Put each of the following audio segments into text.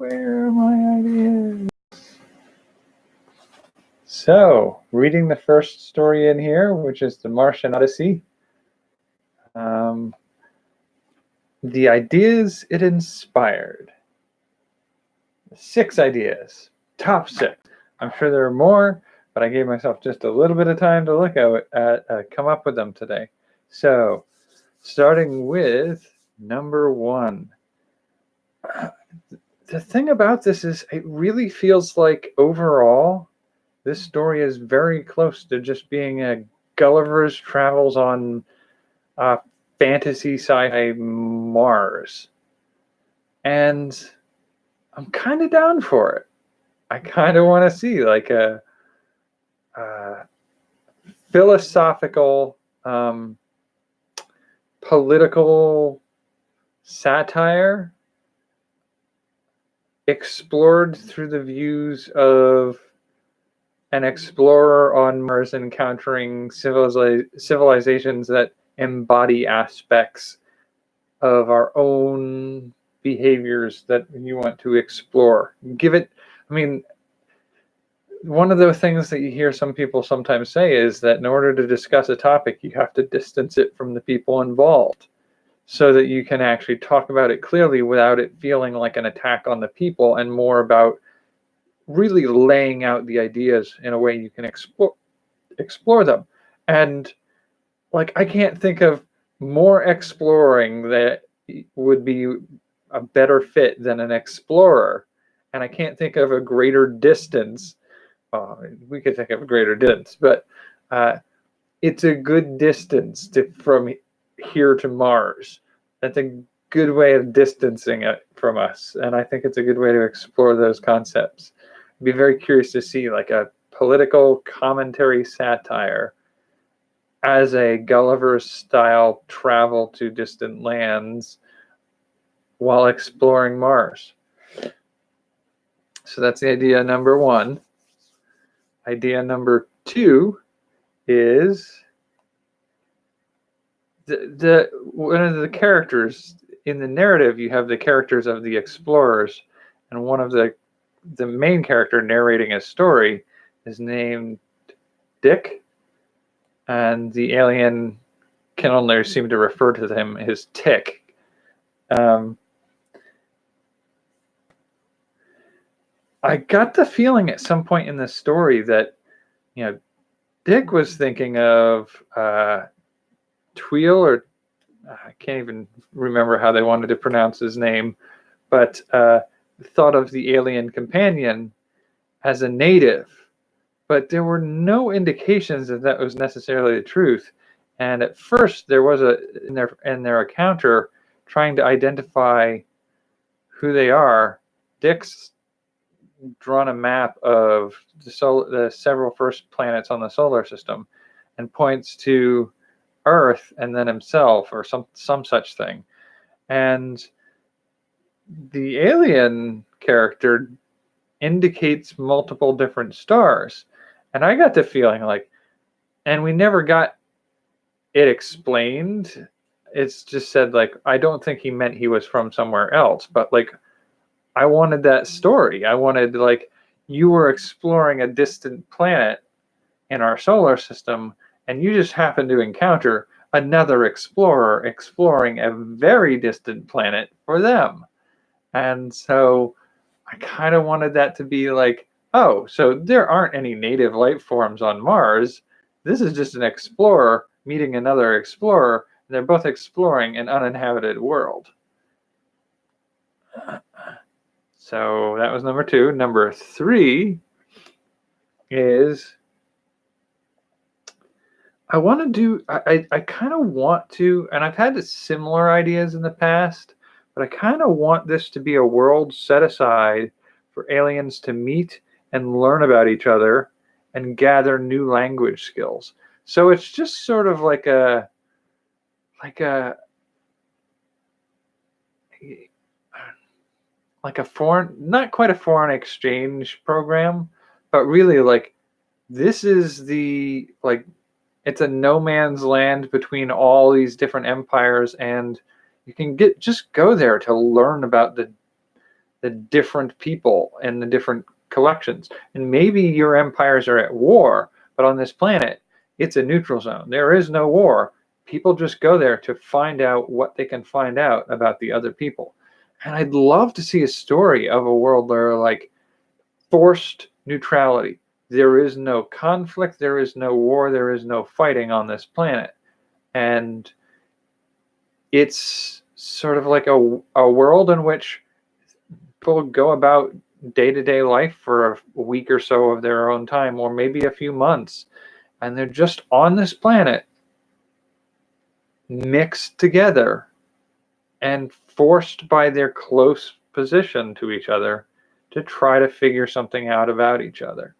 Where are my ideas? So, reading the first story in here, which is the Martian Odyssey. The ideas it inspired. 6 ideas. Top 6. I'm sure there are more, but I gave myself just a little bit of time to look at come up with them today. So, starting with number 1. The thing about this is it really feels like overall this story is very close to just being a Gulliver's Travels on fantasy sci-fi Mars. And I'm kind of down for it. I kind of want to see like a philosophical, political satire explored through the views of an explorer on Mars encountering civilizations that embody aspects of our own behaviors that you want to explore. One of the things that you hear some people sometimes say is that in order to discuss a topic, you have to distance it from the people involved so that you can actually talk about it clearly without it feeling like an attack on the people, and more about really laying out the ideas in a way you can explore them. And like, I can't think of more exploring that would be a better fit than an explorer. And I can't think of a greater distance. We could think of a greater distance, but it's a good distance from here to Mars. That's a good way of distancing it from us. And I think it's a good way to explore those concepts. I'd be very curious to see like a political commentary satire as a Gulliver-style travel to distant lands while exploring Mars. So that's the idea number 1. Idea number 2 is one of the characters in the narrative. You have the characters of the explorers, and one of the main character narrating a story is named Dick, and the alien can only seem to refer to him as Tick. I got the feeling at some point in the story that, Dick was thinking of Tweel, or I can't even remember how they wanted to pronounce his name, but thought of the alien companion as a native. But there were no indications that that was necessarily the truth. And at first, there was in their encounter trying to identify who they are. Dick's drawn a map of the several first planets on the solar system and points to Earth and then himself, or some such thing. And the alien character indicates multiple different stars. And I got the feeling like, and we never got it explained. It's just said like, I don't think he meant he was from somewhere else, but like, I wanted that story. I wanted like, you were exploring a distant planet in our solar system, and you just happened to encounter another explorer exploring a very distant planet for them. And so I kind of wanted that to be like, oh, so there aren't any native life forms on Mars. This is just an explorer meeting another explorer, and they're both exploring an uninhabited world. So that was number 2. Number 3 is I kind of want to, and I've had similar ideas in the past, but I kind of want this to be a world set aside for aliens to meet and learn about each other and gather new language skills. So it's just sort of like a foreign, not quite a foreign exchange program, but really like this is it's a no man's land between all these different empires, and you can just go there to learn about the different people and the different collections. And maybe your empires are at war, but on this planet, it's a neutral zone. There is no war. People just go there to find out what they can find out about the other people. And I'd love to see a story of a world where, like, forced neutrality. There is no conflict, there is no war, there is no fighting on this planet. And it's sort of like a world in which people go about day-to-day life for a week or so of their own time, or maybe a few months, and they're just on this planet, mixed together and forced by their close position to each other to try to figure something out about each other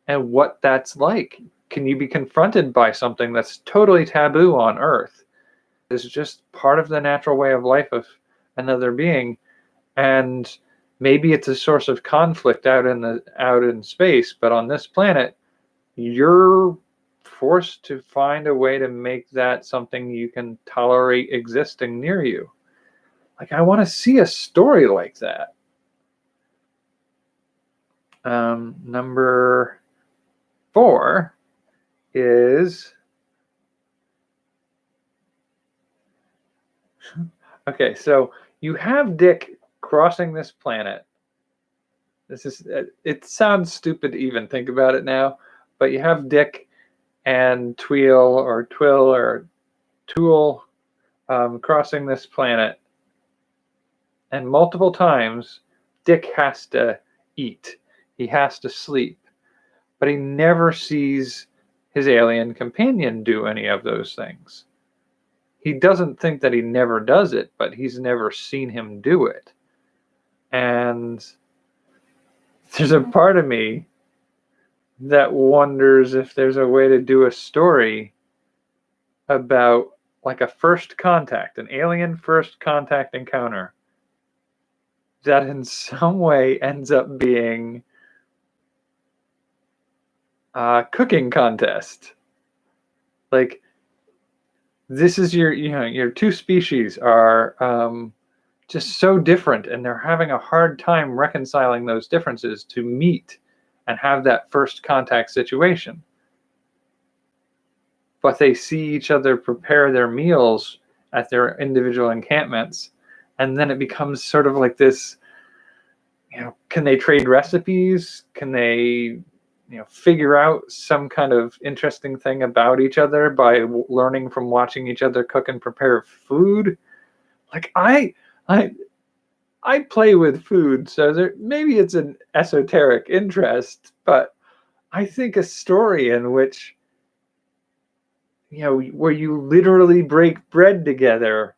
and what that's like. Can you be confronted by something that's totally taboo on Earth? It's just part of the natural way of life of another being, and maybe it's a source of conflict out in space, but on this planet, you're forced to find a way to make that something you can tolerate existing near you. Like, I want to see a story like that. Number 4 is, okay, so you have Dick crossing this planet. This is, it sounds stupid to even think about it now, but you have Dick and Twill or Tool crossing this planet, and multiple times Dick has to eat, he has to sleep, but he never sees his alien companion do any of those things. He doesn't think that he never does it, but he's never seen him do it. And there's a part of me that wonders if there's a way to do a story about, like, a first contact, an alien first contact encounter that in some way ends up being a cooking contest. Like, this is your two species are just so different, and they're having a hard time reconciling those differences to meet and have that first contact situation. But they see each other prepare their meals at their individual encampments, and then it becomes sort of like this, can they trade recipes? Can they figure out some kind of interesting thing about each other by learning from watching each other cook and prepare food? Like, I play with food, so maybe it's an esoteric interest, but I think a story in which, where you literally break bread together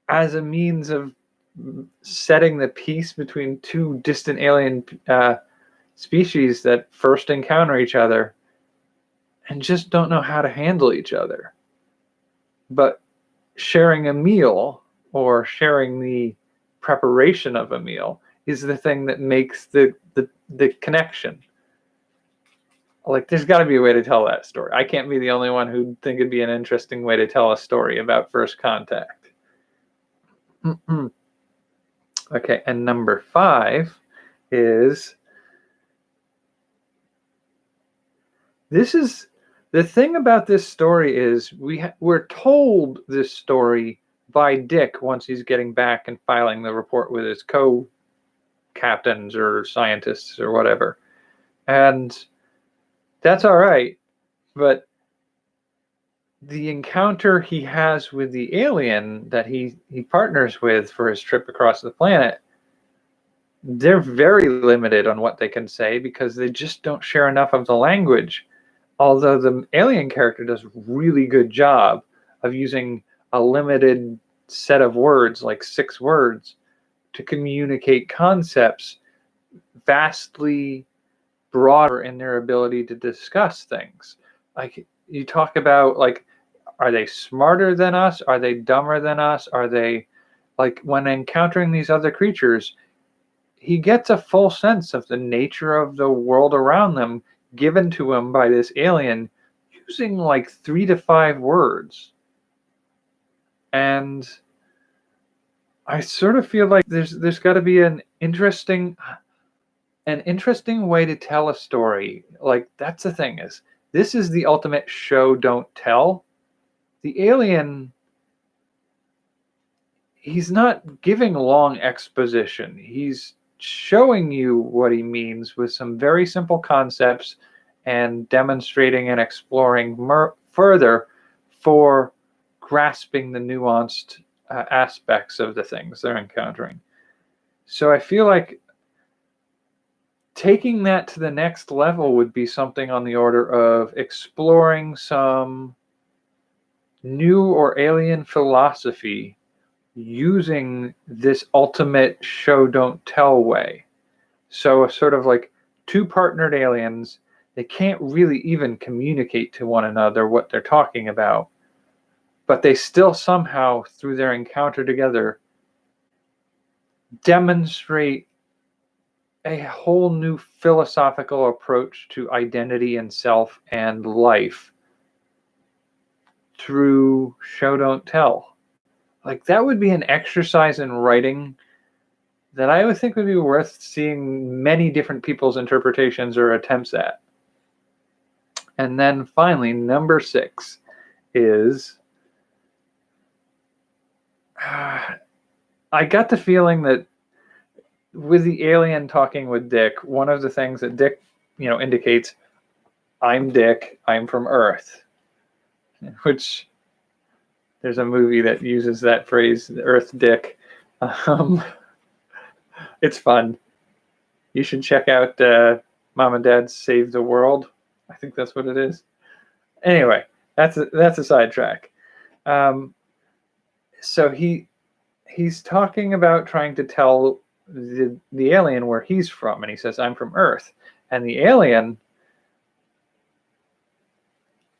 as a means of setting the peace between two distant alien species that first encounter each other and just don't know how to handle each other. But sharing a meal or sharing the preparation of a meal is the thing that makes the connection. Like, there's got to be a way to tell that story. I can't be the only one who'd think it'd be an interesting way to tell a story about first contact. Okay, and number 5 is, this is the thing about this story is we're told this story by Dick once he's getting back and filing the report with his co-captains or scientists or whatever. And that's all right, but the encounter he has with the alien that he partners with for his trip across the planet, they're very limited on what they can say because they just don't share enough of the language. Although the alien character does a really good job of using a limited set of words, like 6 words, to communicate concepts vastly broader in their ability to discuss things. Like, you talk about, like, are they smarter than us? Are they dumber than us? Are they, like, when encountering these other creatures, he gets a full sense of the nature of the world around them given to him by this alien using like 3 to 5 words. And I sort of feel like there's got to be an interesting way to tell a story. Like, that's the thing, is this is the ultimate show don't tell. The alien, he's not giving long exposition. He's showing you what he means with some very simple concepts and demonstrating and exploring further for grasping the nuanced aspects of the things they're encountering. So I feel like taking that to the next level would be something on the order of exploring some new or alien philosophy using this ultimate show don't tell way. So a sort of like two partnered aliens, they can't really even communicate to one another what they're talking about, but they still somehow, through their encounter together, demonstrate a whole new philosophical approach to identity and self and life through show don't tell. Like, that would be an exercise in writing that I would think would be worth seeing many different people's interpretations or attempts at. And then finally, number 6 is I got the feeling that with the alien talking with Dick, one of the things that Dick, indicates, I'm Dick, I'm from Earth, which there's a movie that uses that phrase, Earth Dick. It's fun. You should check out Mom and Dad Save the World. I think that's what it is. Anyway, that's a sidetrack. So he's talking about trying to tell the alien where he's from, and he says, I'm from Earth. And the alien,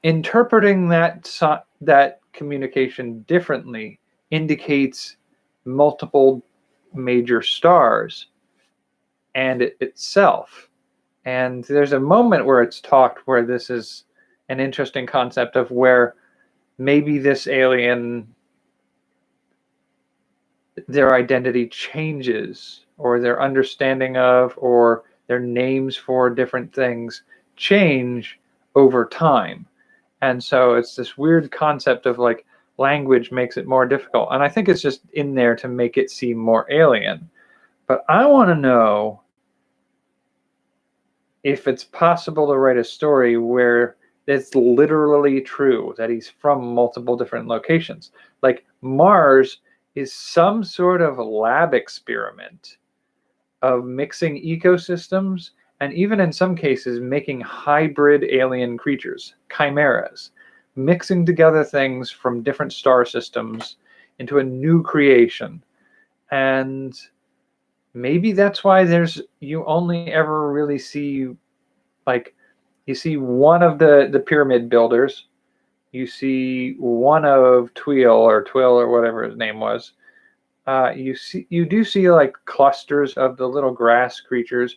interpreting that communication differently, indicates multiple major stars and itself. And there's a moment where it's talked where this is an interesting concept of where maybe this alien, their identity changes, or their understanding of, or their names for different things change over time. And so it's this weird concept of like language makes it more difficult. And I think it's just in there to make it seem more alien. But I want to know if it's possible to write a story where it's literally true that he's from multiple different locations. Like, Mars is some sort of lab experiment of mixing ecosystems, and even in some cases making hybrid alien creatures, chimeras, mixing together things from different star systems into a new creation. And maybe that's why you only ever really see, like, you see one of the pyramid builders, you see one of Twill or whatever his name was. You do see like clusters of the little grass creatures.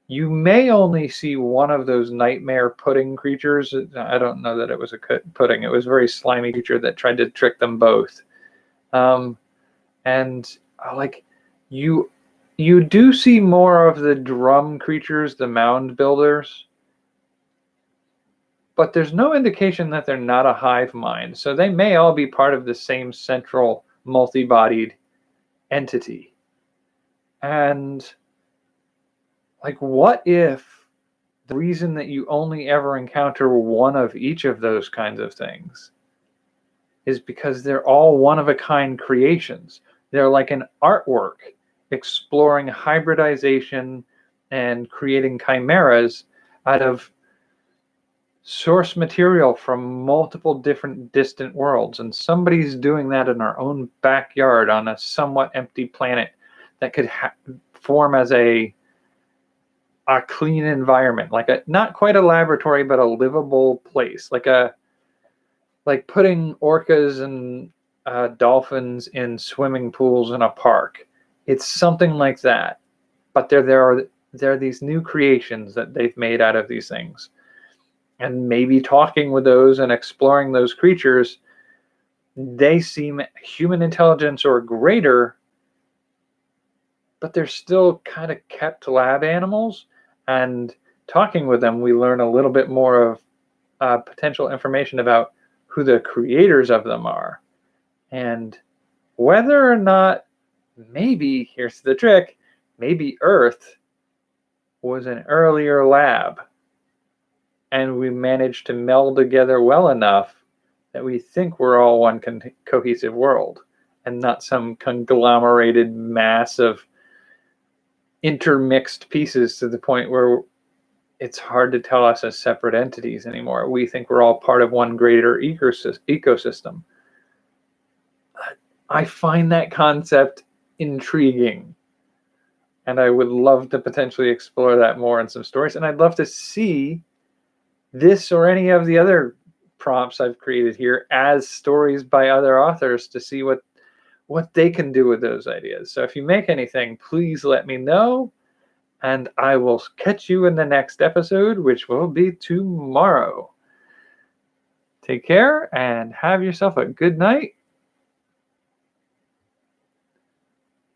You may only see one of those nightmare pudding creatures. I don't know that it was a pudding. It was a very slimy creature that tried to trick them both. And like, you do see more of the drum creatures, the mound builders, but there's no indication that they're not a hive mind. So they may all be part of the same central multi-bodied entity. And like, what if the reason that you only ever encounter one of each of those kinds of things is because they're all one-of-a-kind creations? They're like an artwork exploring hybridization and creating chimeras out of source material from multiple different distant worlds. And somebody's doing that in our own backyard on a somewhat empty planet that could form as a clean environment, like not quite a laboratory, but a livable place, like putting orcas and dolphins in swimming pools in a park. It's something like that, but there are these new creations that they've made out of these things, and maybe talking with those and exploring those creatures, they seem human intelligence or greater, but they're still kind of kept lab animals. And talking with them, we learn a little bit more of potential information about who the creators of them are, and whether or not, maybe, here's the trick, maybe Earth was an earlier lab and we managed to meld together well enough that we think we're all one cohesive world and not some conglomerated mass of intermixed pieces to the point where it's hard to tell us as separate entities anymore. We think we're all part of one greater ecosystem. I find that concept intriguing, and I would love to potentially explore that more in some stories. And I'd love to see this or any of the other prompts I've created here as stories by other authors to see what they can do with those ideas. So if you make anything, please let me know, and I will catch you in the next episode, which will be tomorrow. Take care and have yourself a good night.